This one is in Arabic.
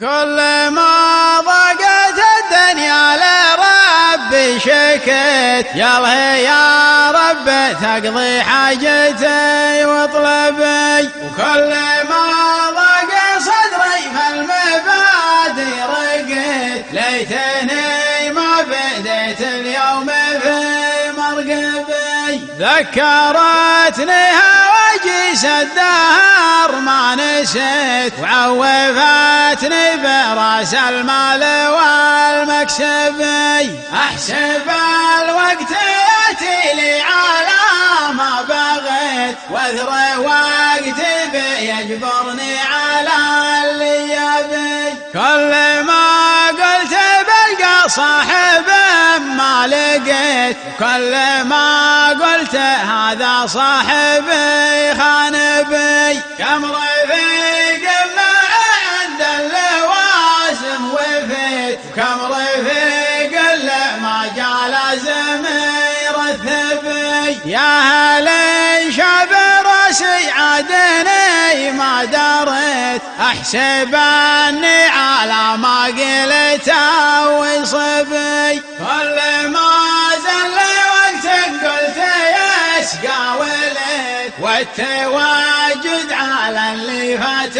كل ما ضاقت الدنيا لربي شكيت، يلا يا رب تقضي حاجتي واطلبي. وكل ما ضاق صدري فالمبادئ رقيت، ليتني ما بديت اليوم في مرقبي. ذكرتني هواجيس الدهر ما نسيت، وعوفتني براس المال والمكسبي. احسب الوقت ياتي لي على ما بغيت، واذر وقتي بيجبرني على اللي يبي. كل ما قلت بلقى صاحب ما لقيت، كل ما قلت هذا صاحبي خان بي. كم رفيق معي عند اللوازم وفيت، كم رفيق اللي ما جا لازم يرثبي. يا هلي شاب راسي عادني ما دريت، احسب اني على ما قلت وصبي. كل ما زل وقت قلت يسقى وليت، والتواجد على اللي فات